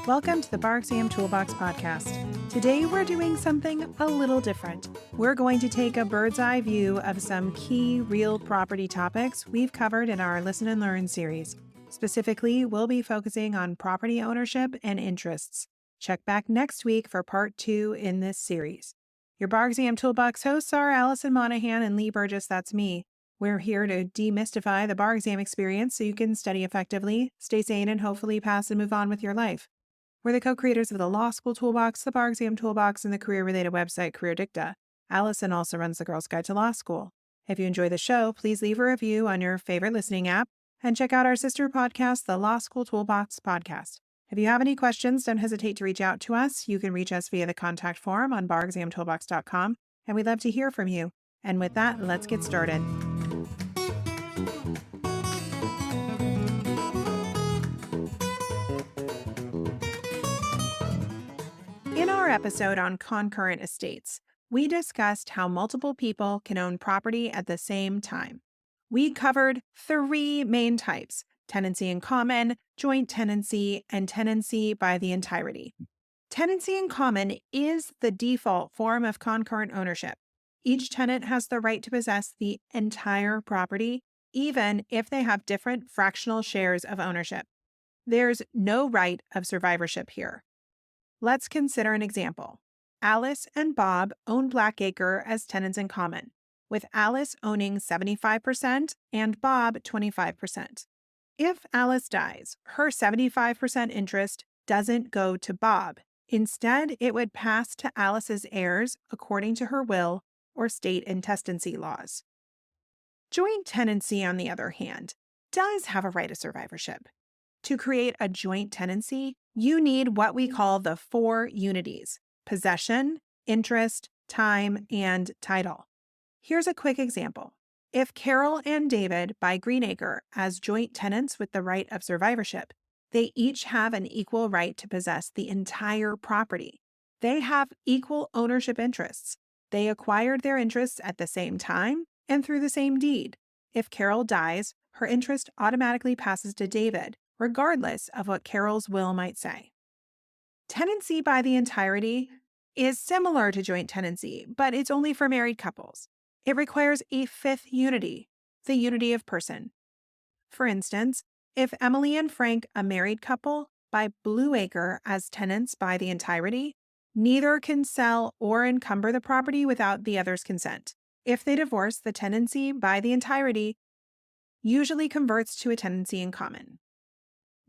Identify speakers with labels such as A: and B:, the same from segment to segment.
A: Welcome to the Bar Exam Toolbox podcast. Today we're doing something a little different. We're going to take a bird's eye view of some key real property topics we've covered in our Listen and Learn series. Specifically, we'll be focusing on property ownership and interests. Check back next week for part 2 in this series. Your Bar Exam Toolbox hosts are Alison Monahan and Lee Burgess, that's me. We're here to demystify the bar exam experience so you can study effectively, stay sane, and hopefully pass and move on with your life. We're the co-creators of the Law School Toolbox, the Bar Exam Toolbox, and the career-related website Career Dicta. Alison also runs the Girls Guide to Law School. If you enjoy the show, please leave a review on your favorite listening app and check out our sister podcast, the Law School Toolbox podcast. If you have any questions, don't hesitate to reach out to us. You can reach us via the contact form on barexamtoolbox.com, and we'd love to hear from you. And with that, let's get started. In our episode on concurrent estates, we discussed how multiple people can own property at the same time. We covered 3 main types: tenancy in common, joint tenancy, and tenancy by the entirety. Tenancy in common is the default form of concurrent ownership. Each tenant has the right to possess the entire property, even if they have different fractional shares of ownership. There's no right of survivorship here. Let's consider an example. Alice and Bob own Blackacre as tenants in common, with Alice owning 75% and Bob 25%. If Alice dies, her 75% interest doesn't go to Bob. Instead, it would pass to Alice's heirs according to her will or state intestacy laws. Joint tenancy, on the other hand, does have a right of survivorship. To create a joint tenancy, you need what we call the 4 unities: possession, interest, time, and title. Here's a quick example. If Carol and David buy Greenacre as joint tenants with the right of survivorship, they each have an equal right to possess the entire property. They have equal ownership interests. They acquired their interests at the same time and through the same deed. If Carol dies, her interest automatically passes to David, regardless of what Carol's will might say. Tenancy by the entirety is similar to joint tenancy, but it's only for married couples. It requires a 5th unity, the unity of person. For instance, if Emily and Frank, a married couple, buy Blueacre as tenants by the entirety, neither can sell or encumber the property without the other's consent. If they divorce, the tenancy by the entirety usually converts to a tenancy in common.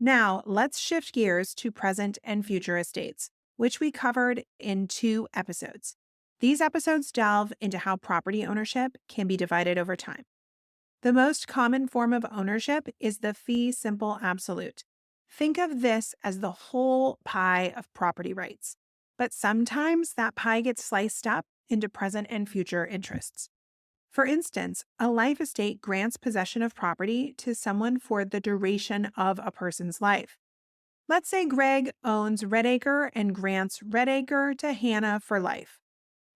A: Now, let's shift gears to present and future estates, which we covered in 2 episodes. These episodes delve into how property ownership can be divided over time. The most common form of ownership is the fee simple absolute. Think of this as the whole pie of property rights, but sometimes that pie gets sliced up into present and future interests. For instance, a life estate grants possession of property to someone for the duration of a person's life. Let's say Greg owns Redacre and grants Redacre to Hannah for life.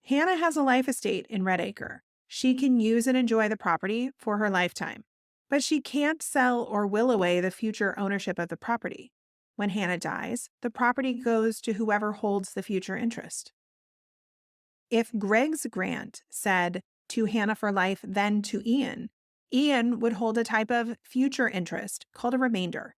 A: Hannah has a life estate in Redacre. She can use and enjoy the property for her lifetime, but she can't sell or will away the future ownership of the property. When Hannah dies, the property goes to whoever holds the future interest. If Greg's grant said, to Hannah for life, then to Ian, Ian would hold a type of future interest called a remainder.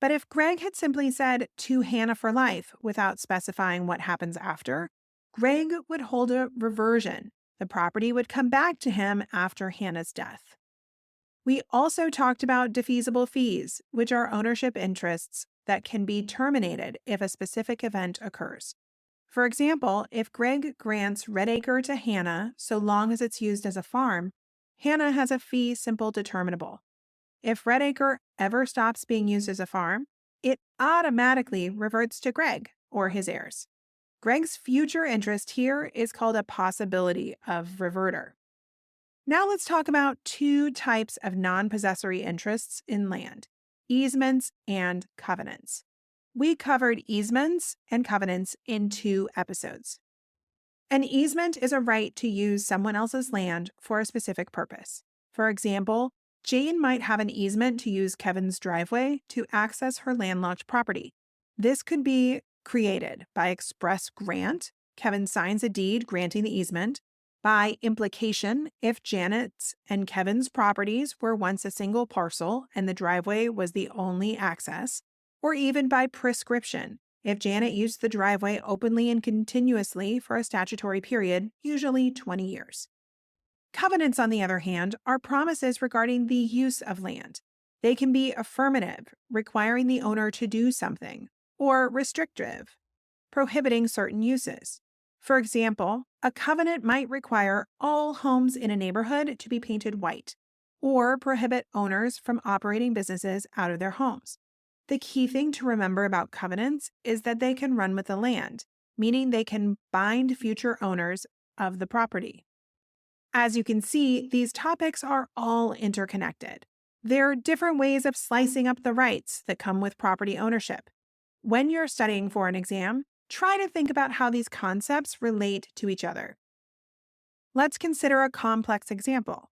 A: But if Greg had simply said to Hannah for life without specifying what happens after, Greg would hold a reversion. The property would come back to him after Hannah's death. We also talked about defeasible fees, which are ownership interests that can be terminated if a specific event occurs. For example, if Greg grants Redacre to Hannah so long as it's used as a farm, Hannah has a fee simple determinable. If Redacre ever stops being used as a farm, it automatically reverts to Greg or his heirs. Greg's future interest here is called a possibility of reverter. Now let's talk about 2 types of non-possessory interests in land: easements and covenants. We covered easements and covenants in 2 episodes. An easement is a right to use someone else's land for a specific purpose. For example, Jane might have an easement to use Kevin's driveway to access her landlocked property. This could be created by express grant. Kevin signs a deed granting the easement. By implication, if Janet's and Kevin's properties were once a single parcel and the driveway was the only access. Or even by prescription, if Janet used the driveway openly and continuously for a statutory period, usually 20 years. Covenants, on the other hand, are promises regarding the use of land. They can be affirmative, requiring the owner to do something, or restrictive, prohibiting certain uses. For example, a covenant might require all homes in a neighborhood to be painted white, or prohibit owners from operating businesses out of their homes. The key thing to remember about covenants is that they can run with the land, meaning they can bind future owners of the property. As you can see, these topics are all interconnected. There are different ways of slicing up the rights that come with property ownership. When you're studying for an exam, try to think about how these concepts relate to each other. Let's consider a complex example.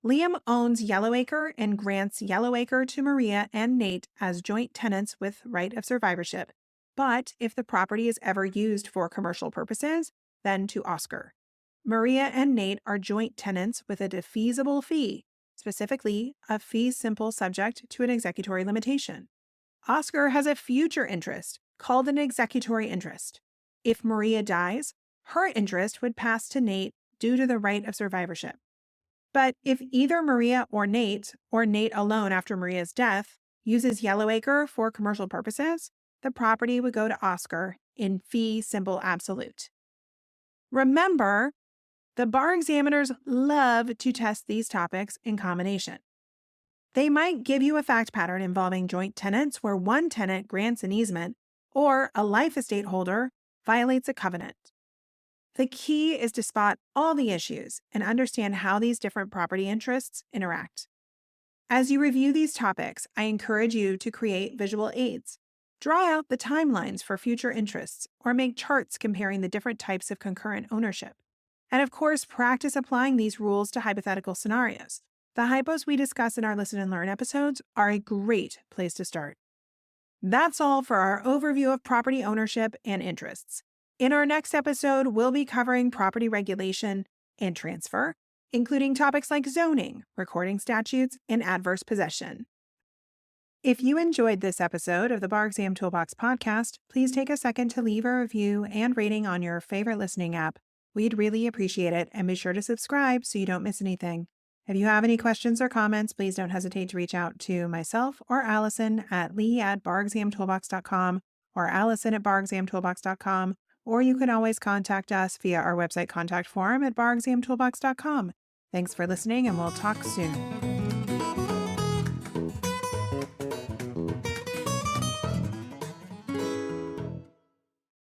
A: Liam owns Yellowacre and grants Yellowacre to Maria and Nate as joint tenants with right of survivorship. But if the property is ever used for commercial purposes, then to Oscar. Maria and Nate are joint tenants with a defeasible fee, specifically a fee simple subject to an executory limitation. Oscar has a future interest called an executory interest. If Maria dies, her interest would pass to Nate due to the right of survivorship. But if either Maria or Nate alone after Maria's death, uses Yellowacre for commercial purposes, the property would go to Oscar in fee simple absolute. Remember, the bar examiners love to test these topics in combination. They might give you a fact pattern involving joint tenants where one tenant grants an easement or a life estate holder violates a covenant. The key is to spot all the issues and understand how these different property interests interact. As you review these topics, I encourage you to create visual aids. Draw out the timelines for future interests or make charts comparing the different types of concurrent ownership. And of course, practice applying these rules to hypothetical scenarios. The hypos we discuss in our Listen and Learn episodes are a great place to start. That's all for our overview of property ownership and interests. In our next episode, we'll be covering property regulation and transfer, including topics like zoning, recording statutes, and adverse possession. If you enjoyed this episode of the Bar Exam Toolbox podcast, please take a second to leave a review and rating on your favorite listening app. We'd really appreciate it, and be sure to subscribe so you don't miss anything. If you have any questions or comments, please don't hesitate to reach out to myself or Alison at lee@barexamtoolbox.com or Alison@barexamtoolbox.com, or you can always contact us via our website contact form at barexamtoolbox.com. Thanks for listening, and we'll talk soon.